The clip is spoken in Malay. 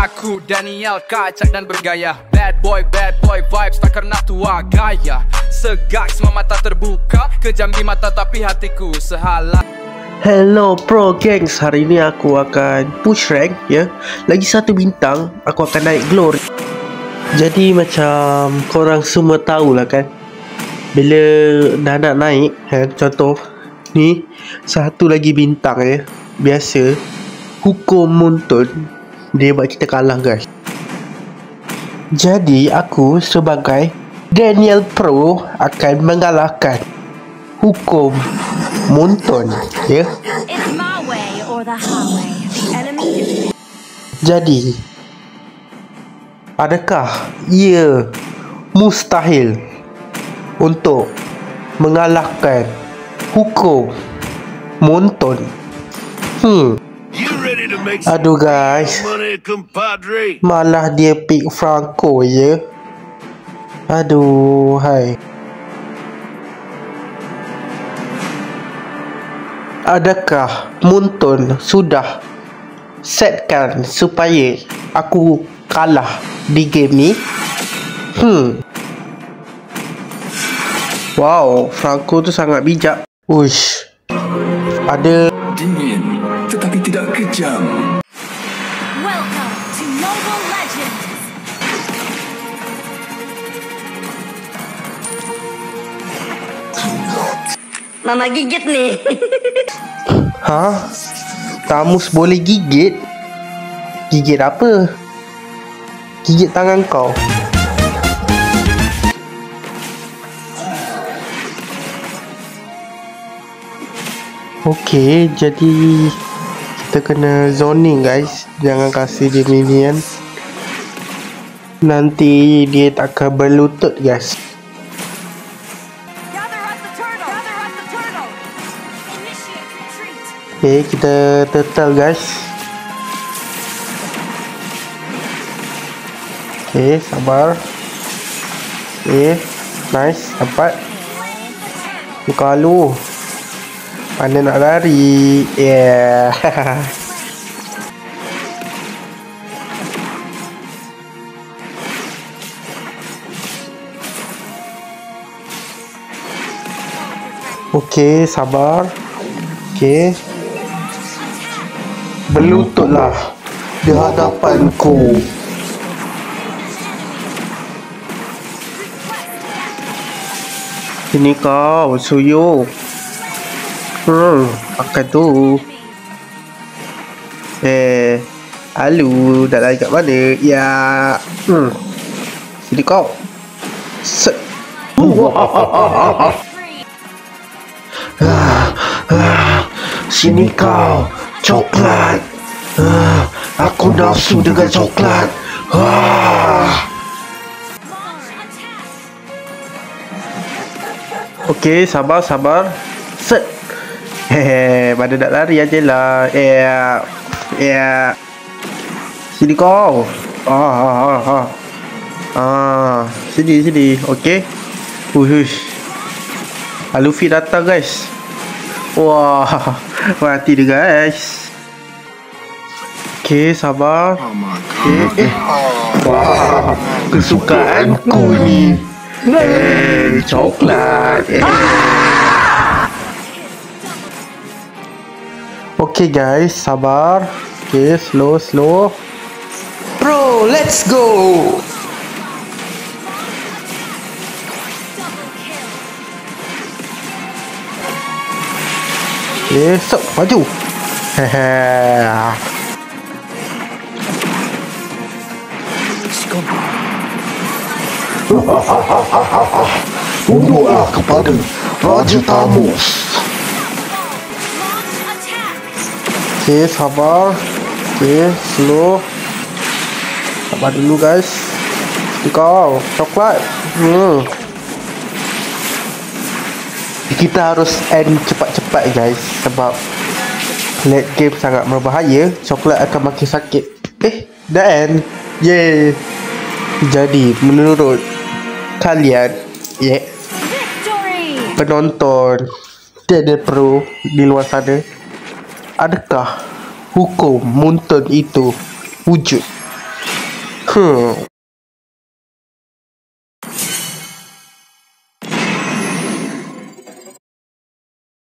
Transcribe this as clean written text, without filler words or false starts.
Aku Daniel kacak dan bergaya. Bad boy vibes tak karena tua gaya. Segak semua mata terbuka, kejam di mata tapi hatiku sehala. Hello pro gengs, hari ini aku akan push rank ya. Lagi satu bintang, aku akan naik glory. Jadi macam korang semua tahulah kan, bila dah nak naik contoh ni satu lagi bintang ya, biasa hukum muntun dia buat kita kalah guys. Jadi aku sebagai Daniel Pro akan mengalahkan hukum muntun ya. Jadi adakah ia mustahil untuk mengalahkan hukum muntun? Aduh guys, malah dia pick Franco je. Aduh hai. Adakah Muntun sudah setkan supaya aku kalah di game ni? Wow, Franco tu sangat bijak. Uish, ada dingin tetapi tidak kejam. Welcome to Mobile Legends. Mama gigit nih. Hah? Tamus boleh gigit? Gigit apa? Gigit tangan kau? Okey, jadi kita kena zoning guys. Jangan kasih dia minion, nanti dia tak akan berlutut guys. Okay, kita turtle guys. Okay, sabar. Okay, nice, dapat. Kalau mana nak lari? Yeah. Okay, sabar. Okay, berlututlah di hadapanku. Sini kau, Suyo. Pakai tu. Alu, dah lari kat mana? Ya. Sini kau. Set. Sini kau, coklat. Aku nafsu dengan coklat. Okey, sabar. Set. Pada nak lari aje lah. Sini kau. Sini. Okey. Luffy datang guys. Wah, mati dia guys. Okey, sabar. Wah, kesukaanku ni. Coklat. Okay guys, sabar. Okay, slow. Bro, let's go. Okay, so maju. Tunduklah kepada Raja Tamus. Okay, sabar. Okay, slow. Sabar dulu guys. Kau, coklat. Kita harus end cepat-cepat guys, sebab late game sangat berbahaya. Coklat akan makin sakit. Dah end. Yeay. Jadi menurut kalian, penonton Daniel Pro di luar sana, adakah hukum Muntun itu wujud.